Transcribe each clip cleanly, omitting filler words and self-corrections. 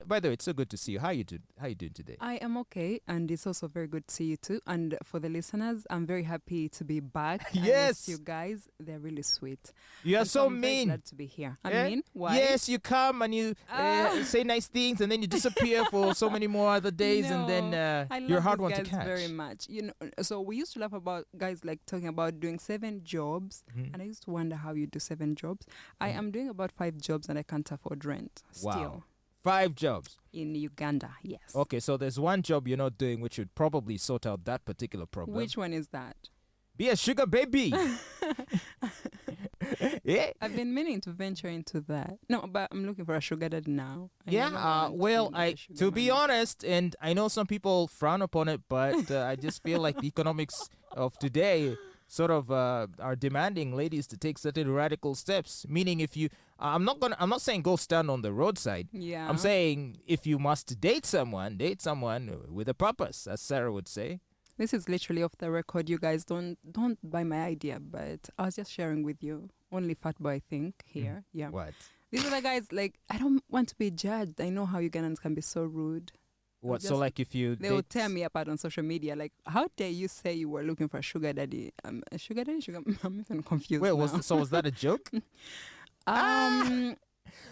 by the way, it's so good to see you. How you doing today? I am okay, and it's also very good to see you too. And for the listeners, I'm very happy to be back. Yes, you guys, they're really sweet. You are And so I'm very mean. glad to be here. I Yeah? mean, why? Yes, you come and you say nice things, and then you disappear for so many more other days, and then I love you're a hard these one to guys catch. very much. So we used to laugh about guys like talking about doing 7 jobs, Mhm. and I used to wonder how you do 7 jobs. I am doing about 5 jobs, and I can't afford rent still. Wow. 5 jobs. In Uganda, yes. Okay, so there's one job you're not doing which would probably sort out that particular problem. Which one is that? Be a sugar baby. Yeah. I've been meaning to venture into that. No, but I'm looking for a sugar daddy now. I never Yeah, want, well, a sugar to be mommy. honest, and I know some people frown upon it, but I just feel like the economics of today sort of are demanding ladies to take certain radical steps. Meaning, if you, I'm not saying go stand on the roadside. Yeah. I'm saying if you must date someone with a purpose, as Sarah would say. This is literally off the record. You guys don't buy my idea, but I was just sharing with you. Only Fatboy, I think, here. Yeah. What? These are the guys, like, I don't want to be judged. I know how Ugandans can be so rude. What? So just- like if you They will tear me apart on social media. Like, how dare you say you were looking for a sugar daddy? A sugar daddy? I'm even confused. Wait, now. was that a joke?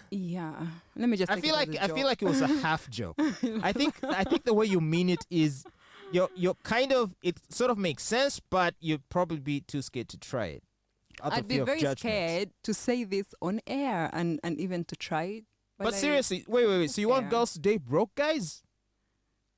Yeah. Let me just. I take feel it as like a I feel joke. like it was a half joke. I think the way you mean it is you're kind of, it sort of makes sense, but you'd probably be too scared to try it. Out of I'd be fear of very judgment. scared to say this on air and even to try it. But I- seriously, wait. So you want Yeah. girls to date broke guys?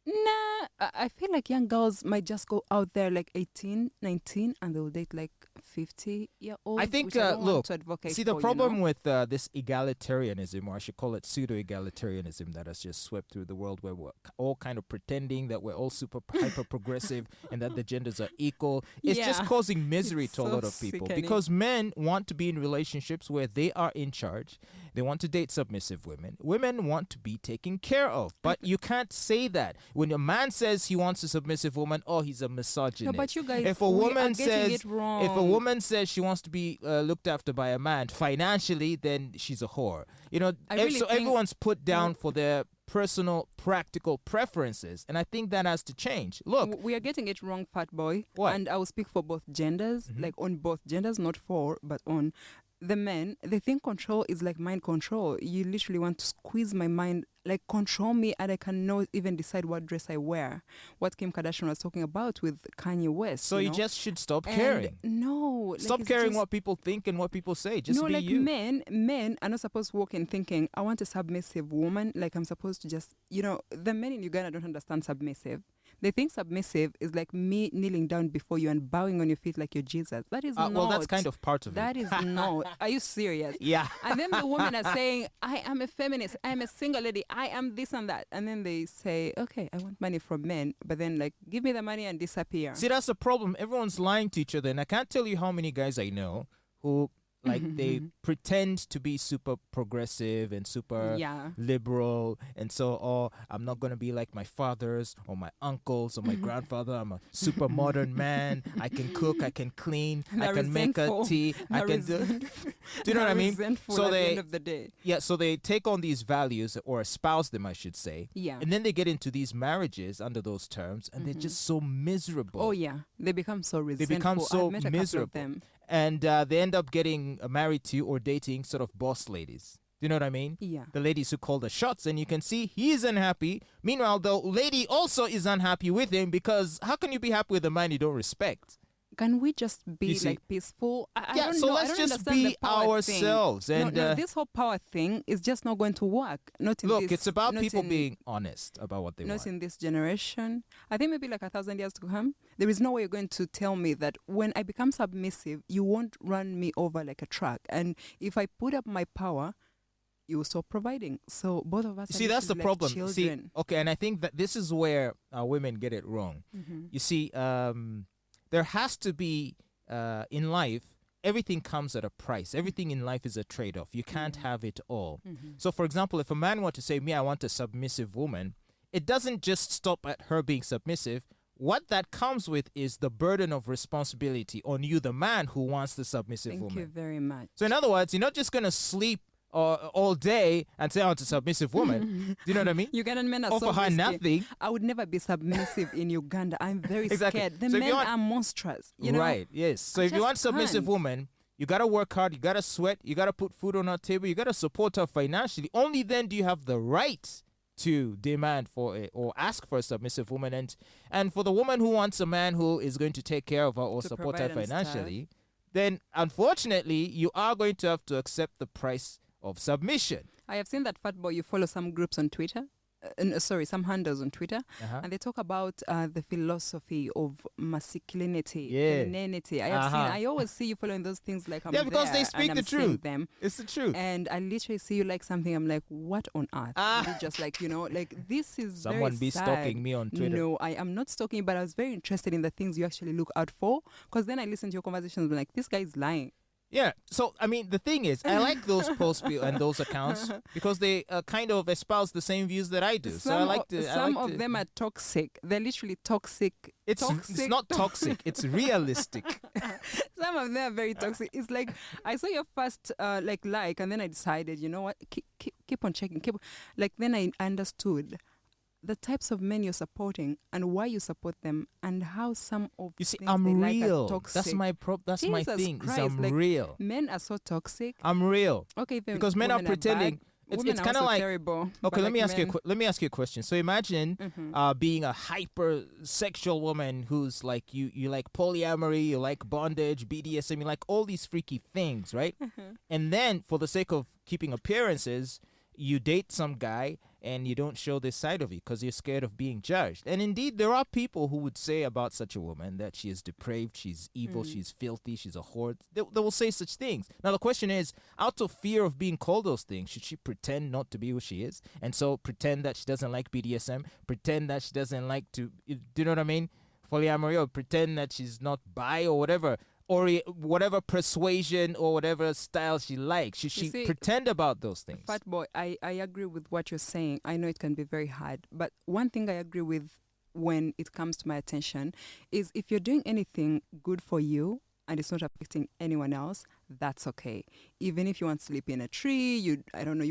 Nah, I feel like young girls might just go out there like 18, 19, and they'll date like 50-year-olds. I think, which I don't look, want to advocate See, the for, problem with this egalitarianism, or I should call it pseudo-egalitarianism, that has just swept through the world, where we're all kind of pretending that we're all super hyper progressive and that the genders are equal, it's just Yeah. causing misery It's to a so lot of people. sickening. Because men want to be in relationships where they are in charge. They want to date submissive women. Women want to be taken care of. But you can't say that. When a man says he wants a submissive woman, oh, he's a misogynist. No, but you guys, If a we woman are getting says, it wrong. if a woman says she wants to be looked after by a man financially, then she's a whore. You know, I really so think- everyone's put down for their personal, practical preferences, and I think that has to change. Look, We are getting it wrong, fat boy. What? And I will speak for both genders, Mhm. like on both genders, not for, but on. The men, they think control is like mind control. You literally want to squeeze my mind, like control me, and I cannot even decide what dress I wear. What Kim Kardashian was talking about with Kanye West. so you know? just should stop And caring. No. like, Stop it's caring just- what people think and what people say. Just no, be like you. men are not supposed to walk in thinking, I want a submissive woman. Like I'm supposed to just, the men in Uganda don't understand submissive. They think submissive is like me kneeling down before you and bowing on your feet like you're Jesus. That is not. Well, that's kind of part of That it. is not. Are you serious? Yeah. And then the women are saying, I am a feminist, I am a single lady, I am this and that. And then they say, okay, I want money from men, but then like, give me the money and disappear. See, that's the problem. Everyone's lying to each other, and I can't tell you how many guys I know who, like, they pretend to be super progressive and super Yeah. liberal, and so, oh, I'm not gonna be like my fathers or my uncles or my grandfather. I'm a super modern man. I can cook, I can clean, I They're can make a resentful. tea, I They're can do. resentful. Do you know what I mean? Resentful So at the they- end of the day. Yeah, so they take on these values, or espouse them, I should say, Yeah. and then they get into these marriages under those terms, and they're just so miserable. Oh yeah, they become so resentful. become so I've met a couple miserable. of them. And they end up getting married to or dating sort of boss ladies. Do you know what I mean? Yeah. The ladies who call the shots, and you can see he's unhappy. Meanwhile, the lady also is unhappy with him, because how can you be happy with a man you don't respect? Can we just be You see- like peaceful? I Yeah, don't so know. I let's don't just understand be the power ourselves. thing. And no, this whole power thing is just not going to work. Not in look, this, it's about not people in- being honest about what they Not want. in this generation. I think maybe like 1,000 years to come, there is no way you're going to tell me that when I become submissive, you won't run me over like a truck. And if I put up my power, you will stop providing. So both of us. See, are that's the literally problem. Like See, children. okay, and I think that this is where women get it wrong. You see, there has to be in life, everything comes at a price. Everything in life is a trade-off. You can't have it all. So, for example, if a man were to say, me, I want a submissive woman, it doesn't just stop at her being submissive. What that comes with is the burden of responsibility on you, the man who wants the submissive Thank woman. you very much. So, in other words, you're not just going to sleep all day and say, "Oh, it's a submissive woman." Do you know what I mean? Ugandan men are Offer so her risky. nothing. I would never be submissive in Uganda. I'm very Exactly. scared. The So if you men want- are monstrous. You know? Right. Yes. So I if you just want submissive can't. woman, you gotta work hard. You gotta sweat. You gotta put food on her table. You gotta support her financially. Only then do you have the right to demand for it or ask for a submissive woman. And for the woman who wants a man who is going to take care of her or To support her provide and stuff. financially, then unfortunately you are going to have to accept the price of submission. I have seen that Fatboy, you follow some groups on Twitter. Some handles on Twitter, Uh-huh. and they talk about the philosophy of masculinity, Yeah. femininity. I have Uh-huh. seen. I always see you following those things like I'm Yeah, because there they speak and the I'm seeing truth. them, It's the truth. and I literally see you like something. I'm like, what on earth? Ah. Is it just like like this is Someone very be sad. stalking me on Twitter. No, I am not stalking, but I was very interested in the things you actually look out for. Because then I listen to your conversations, and I'm like, this guy is lying. Yeah. So, I mean, the thing is, I like those posts and those accounts because they kind of espouse the same views that I do. So I like to. Some of them are toxic. They're literally toxic. It's not toxic. It's realistic. Some of them are very toxic. It's like I saw your first and then I decided, you know what, keep on checking. Then I understood the types of men you're supporting and why you support them and how some of You see, things I'm they real. like are toxic. That's my That's my Jesus thing. Is Christ, I'm like, real. Men are so toxic. I'm real. Okay, Because men are women pretending. bad. It's Women are kind of also like terrible. okay. Let me ask you a question. So imagine Mhm. being a hyper sexual woman who's like you like polyamory, you like bondage, BDSM, you like all these freaky things, right? And then for the sake of keeping appearances, you date some guy and you don't show this side of you because you're scared of being judged. And indeed, there are people who would say about such a woman that she is depraved, she's evil, she's filthy, she's a whore. They will say such things. Now, the question is, out of fear of being called those things, should she pretend not to be who she is? And so pretend that she doesn't like BDSM, pretend that she doesn't like to, do you know what I mean? Polyamory, or pretend that she's not bi or whatever. Or whatever persuasion or whatever style she likes. Should she pretend about those things? Fatboy, I agree with what you're saying. I know it can be very hard. But one thing I agree with when it comes to my attention is if you're doing anything good for you and it's not affecting anyone else, that's okay. Even if you want to sleep in a tree, you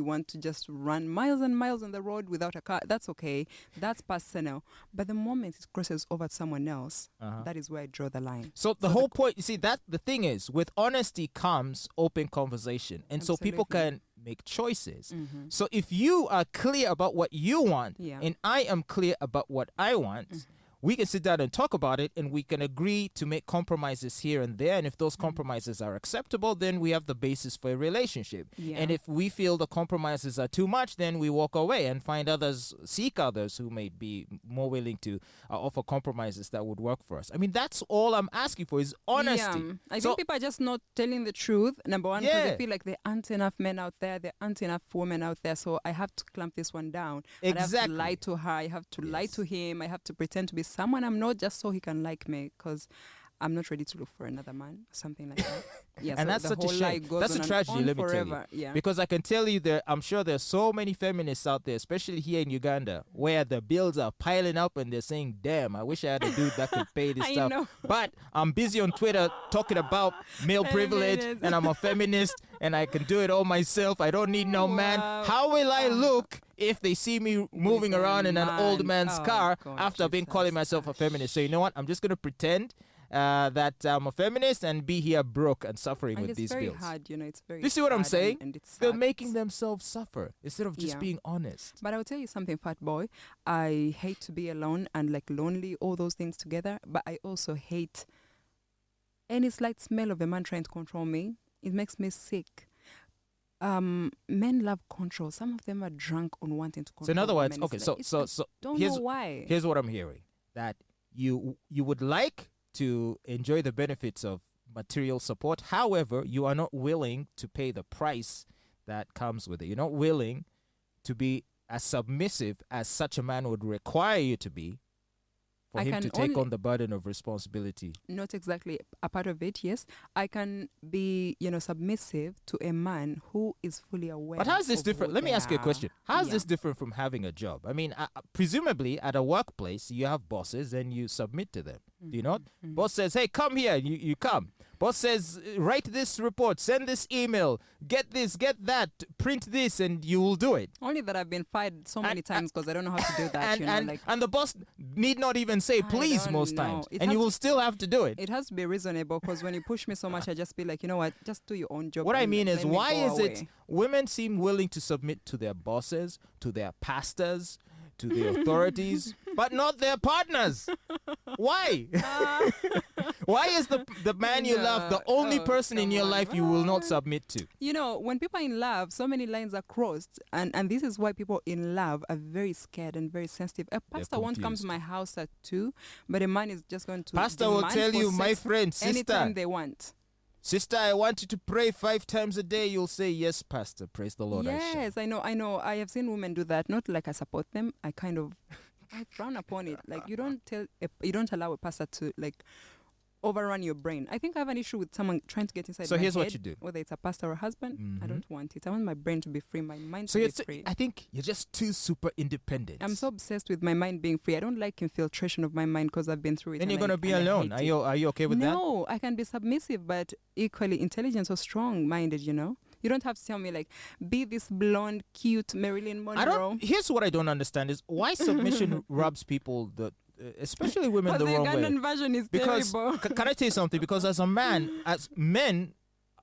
want to just run miles and miles on the road without a car, that's okay. That's personal. But the moment it crosses over to someone else, that is where I draw the line. So the whole point, you see, that the thing is, with honesty comes open conversation. And so people can make choices. So if you are clear about what you want and I am clear about what I want, we can sit down and talk about it, and we can agree to make compromises here and there. And if those compromises are acceptable, then we have the basis for a relationship. And if we feel the compromises are too much, then we walk away and seek others who may be more willing to offer compromises that would work for us. I mean, that's all I'm asking for is honesty. Yeah. I think people are just not telling the truth, number one, because they feel like there aren't enough men out there, there aren't enough women out there, so I have to clamp this one down. Exactly. I have to lie to her, I have to lie to him, I have to pretend to be someone I'm not just so he can like me, because I'm not ready to look for another man, something like that. Yeah, and so that's the such a whole lie shame. goes That's a on and tragedy, on let me forever. tell you. Yeah. Because I can tell you I'm sure there's so many feminists out there, especially here in Uganda, where the bills are piling up and they're saying, damn, I wish I had a dude that could pay this I stuff. know. But I'm busy on Twitter talking about male privilege and I'm a feminist and I can do it all myself. I don't need no man. Wow. How will I look if they see me moving With a around in an old man? man's Oh, car God, after I've been calling Jesus. myself a feminist? So you know what? I'm just going to pretend that I'm a feminist and be here broke and suffering And with it's these very bills. hard, it's very You see what I'm sad saying? and it's They're sad. making themselves suffer instead of just Yeah. being honest. But I'll tell you something, fat boy. I hate to be alone and like lonely, all those things together. But I also hate any slight smell of a man trying to control me. It makes me sick. Men love control. Some of them are drunk on wanting to control. So in other words, women. okay, It's so like- so it's so like, don't here's know why. here's what I'm hearing, that you would like to enjoy the benefits of material support. However, you are not willing to pay the price that comes with it. You're not willing to be as submissive as such a man would require you to be for I him can to take only- on the burden of responsibility. Not exactly a part of it, yes. I can be, submissive to a man who is fully aware. But how's this of different? who Let me they ask you a are. question. How's Yeah. this different from having a job? I mean, presumably at a workplace, you have bosses and you submit to them. Do you not? Boss says, hey, come here. You come. Boss says, write this report, send this email, get this, get that, print this, and you will do it. Only that I've been fired so many times because I don't know how to do that. And the boss need not even say please most times. And you will still have to do it. It has to be reasonable because when you push me so much, I just be like, you know what, just do your own job. What I mean is, why is it women seem willing to submit to their bosses, to their pastors, to the authorities, but not their partners? Why? Why is the man you love the only person in your life you will not submit to? You know, when people are in love, so many lines are crossed. And this is why people in love are very scared and very sensitive. A pastor won't come to my house at 2, but a man is just going to pastor will tell you, my friend, sister, anytime they want. Sister, I want you to pray 5 times a day. You'll say, yes, pastor. Praise the Lord. Yes, I know. I have seen women do that. Not like I support them. I frown upon it. Like, you don't allow a pastor to like overrun your brain. I think I have an issue with someone trying to get inside my head. So here's what you do. Whether it's a pastor or a husband, I don't want it. I want my brain to be free, my mind to be free. I think you're just too super independent. I'm so obsessed with my mind being free. I don't like infiltration of my mind because I've been through it. Then you're going to be alone. Are you okay with that? No, I can be submissive, but equally intelligent or strong-minded, you know? You don't have to tell me, like, be this blonde, cute Marilyn Monroe. Here's what I don't understand is why submission rubs people especially women the wrong way. The Ugandan version is terrible. Can I tell you something? Because as men,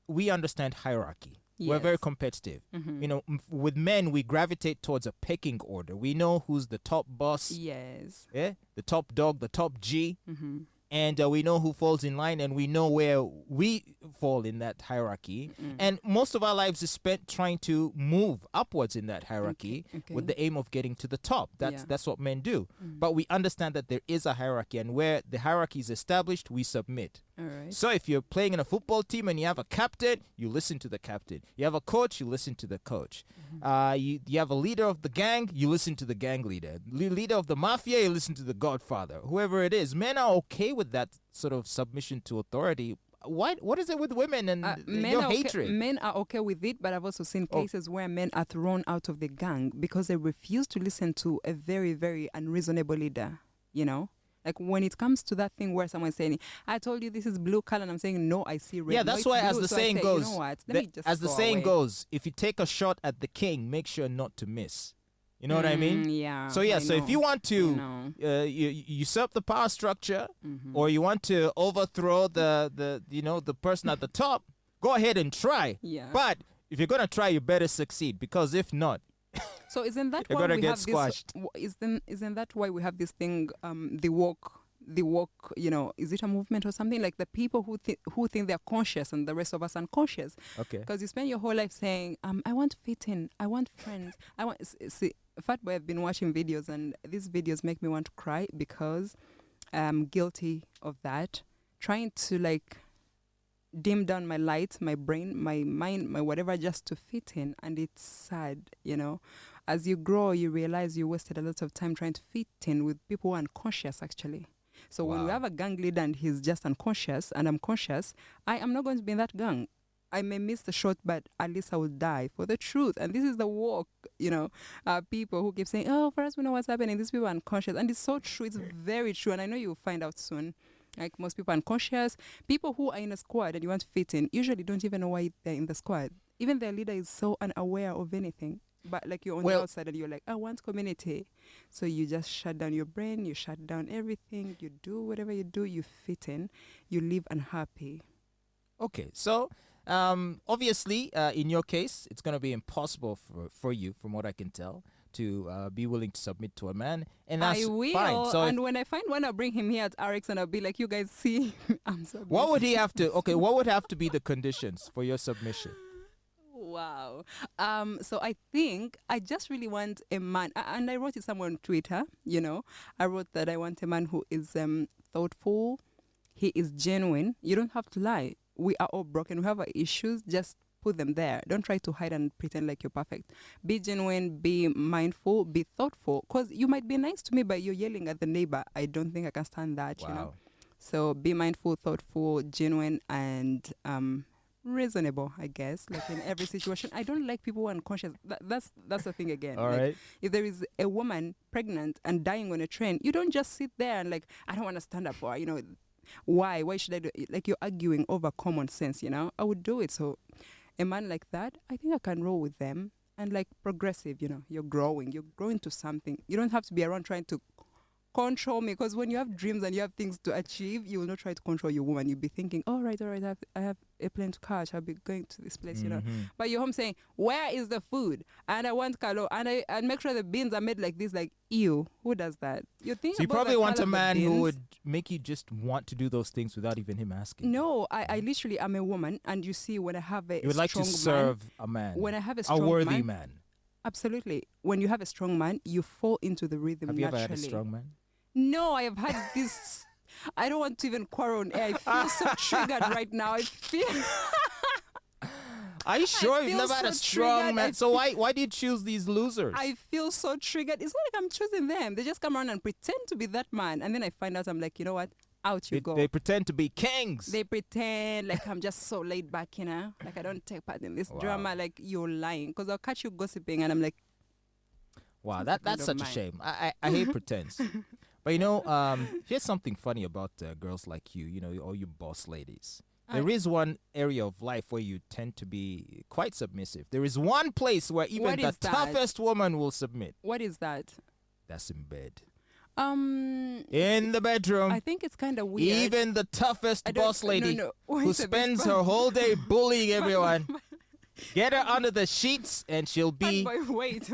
we understand hierarchy. Yes. We're very competitive. You know, with men, we gravitate towards a pecking order. We know who's the top boss. Yes. Yeah? The top dog, the top G. And we know who falls in line, and we know where we fall in that hierarchy. And most of our lives is spent trying to move upwards in that hierarchy with the aim of getting to the top. That's what men do. But we understand that there is a hierarchy, and where the hierarchy is established, we submit. All right. So if you're playing in a football team and you have a captain, you listen to the captain. You have a coach, you listen to the coach. You have a leader of the gang, you listen to the gang leader. Leader of the mafia, you listen to the godfather. Whoever it is. Men are okay with that sort of submission to authority. What is it with women and your hatred? Men are okay with it, but I've also seen cases where men are thrown out of the gang because they refuse to listen to a very, very unreasonable leader, you know? Like when it comes to that thing where someone's saying, I told you this is blue color, and I'm saying, no, I see red. Yeah, that's why, as the saying goes, you know what? As the saying goes, if you take a shot at the king, make sure not to miss. You know what I mean? Yeah. So if you want to usurp the power structure, or you want to overthrow the person at the top, go ahead and try. Yeah. But if you're gonna try, you better succeed, because if not, so isn't that you're why gonna we get have squashed. Isn't that why we have this thing, the walk, you know, is it a movement or something? Like the people who think they're conscious and the rest of us unconscious. Okay. Because you spend your whole life saying, I want to fit in, I want friends, I want. See, Fatboy, I've been watching videos, and these videos make me want to cry because I'm guilty of that. Trying to like dim down my light, my brain, my mind, my whatever, just to fit in, and it's sad, you know. As you grow, you realize you wasted a lot of time trying to fit in with people who are unconscious, actually. So when we have a gang leader and he's just unconscious and I'm conscious, I am not going to be in that gang. I may miss the shot, but at least I will die for the truth. And this is the walk, you know, people who keep saying, oh, for us, we know what's happening. These people are unconscious. And it's so true. It's very true. And I know you'll find out soon. Like most people are unconscious. People who are in a squad and you want to fit in usually don't even know why they're in the squad. Even their leader is so unaware of anything. But like you're on the outside and you're like, I want community. So you just shut down your brain, you shut down everything, you do whatever you do, you fit in, you live unhappy. Okay, so obviously in your case, it's going to be impossible for you, from what I can tell, to be willing to submit to a man. And that's I will. Fine. So and when I find one, I'll bring him here at RX and I'll be like, you guys see, I'm submitting. What would he have to, what would have to be the conditions for your submission? Wow. So I think I just really want a man, and I wrote it somewhere on Twitter, you know. I wrote that I want a man who is thoughtful, he is genuine. You don't have to lie. We are all broken. We have our issues. Just put them there. Don't try to hide and pretend like you're perfect. Be genuine, be mindful, be thoughtful. Because you might be nice to me, but you're yelling at the neighbor. I don't think I can stand that, you know. So be mindful, thoughtful, genuine, and reasonable, I guess. Like in every situation, I don't like people who are unconscious. That's the thing again. All like, right. If there is a woman pregnant and dying on a train, you don't just sit there and like, I don't want to stand up for her. Why? Why should I do it? Like you're arguing over common sense. I would do it. So a man like that, I think I can roll with them. And like progressive, you're growing to something. You don't have to be around trying to control me, because when you have dreams and you have things to achieve, you will not try to control your woman. You'll be thinking, all right, I have a plane to catch, I'll be going to this place. But you're home saying, where is the food? And I want kalo, and make sure the beans are made like this. Like, ew, who does that? You think So you about probably the want color a of the man who beans. would make you just want to do those things without even him asking. No, I literally am a woman, and you see, when I have a You would like to strong serve a man. when I have a a strong worthy man, man. absolutely. When you have a strong man, you fall into the rhythm Have you naturally. ever had a strong man? No, I have had this. I don't want to even quarrel on air. I feel so triggered right now. I feel. Are you sure you've feel never had a so strong triggered. man? So why do you choose these losers? I feel so triggered. It's not like I'm choosing them. They just come around and pretend to be that man, and then I find out I'm like, you know what? Out you go. They pretend to be kings. They pretend like I'm just so laid back, like I don't take part in this Wow. drama. Like you're lying, because I'll catch you gossiping, and I'm like, Wow, Sounds like that's a such a mine. shame. I hate pretense. But here's something funny about girls like you, all you boss ladies. There is one area of life where you tend to be quite submissive. There is one place where even What the is that? toughest woman will submit. what is that? That's in bed. In the bedroom. I think it's kind of weird. Even the toughest I don't- boss lady no, wait who a bit. spends her whole day bullying everyone. Get her under the sheets and she'll be Fatboy, wait.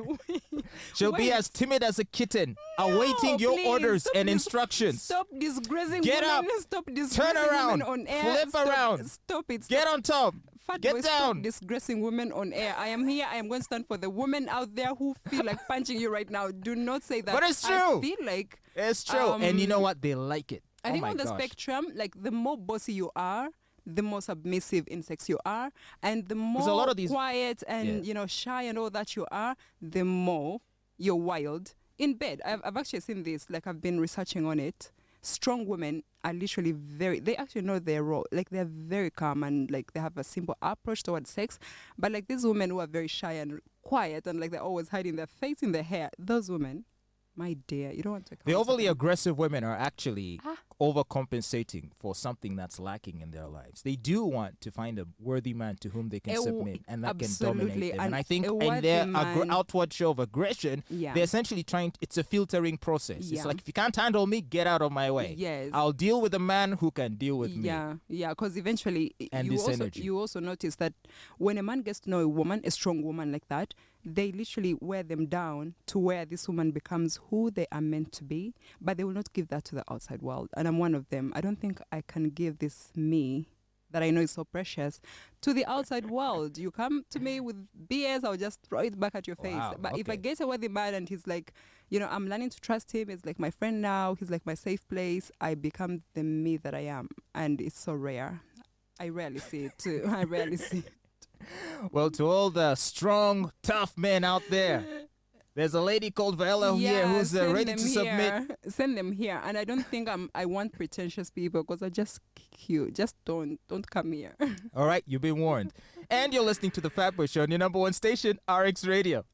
she'll be wait. as timid as a kitten, awaiting your please, orders stop and this- instructions. Stop disgracing Get women. up. Stop disgracing around. women on air. Flip Stop, around. Stop it. Get on top. Fatboy, Get stop down. disgracing women on air. I am here. I am going to stand for the women out there who feel like punching you right now. Do not say that. But it's I true. feel like It's true. And you know what? They like it. I Oh think my on the gosh. spectrum, like the more bossy you are, the more submissive in sex you are, and the more a lot of these- quiet and shy and all that you are, the more you're wild in bed. I've actually seen this. Like I've been researching on it. Strong women are literally they actually know their role. Like they're very calm and like they have a simple approach towards sex. But like these women who are very shy and quiet and like they're always hiding their face in their hair, those women, my dear, you don't want to The counsel overly them. aggressive women are actually Ah. overcompensating for something that's lacking in their lives. They do want to find a worthy man to whom they can submit and that can dominate absolutely. them. And I And think a in their worthy man- outward show of aggression, Yeah. they're essentially it's a filtering process. It's Yeah. like, if you can't handle me, get out of my way. Yes. I'll deal with a man who can deal with me. Yeah, because eventually And you this also, energy. you also notice that when a man gets to know a woman, a strong woman like that, they literally wear them down to where this woman becomes who they are meant to be, but they will not give that to the outside world. And I'm one of them. I don't think I can give this me that I know is so precious to the outside world. You come to me with BS, I'll just throw it back at your face. Wow, But if I okay. get a worthy man and he's like, I'm learning to trust him, he's like my friend now, he's like my safe place, I become the me that I am. And it's so rare. I rarely see it too. I rarely see it. Well, to all the strong, tough men out there, there's a lady called Viola here who's send ready them to submit. here. Send them here. And I don't think I want pretentious people because I just kick you. Just don't come here. All right, you've been warned. And you're listening to the Fatboy Show on your number one station, RX Radio.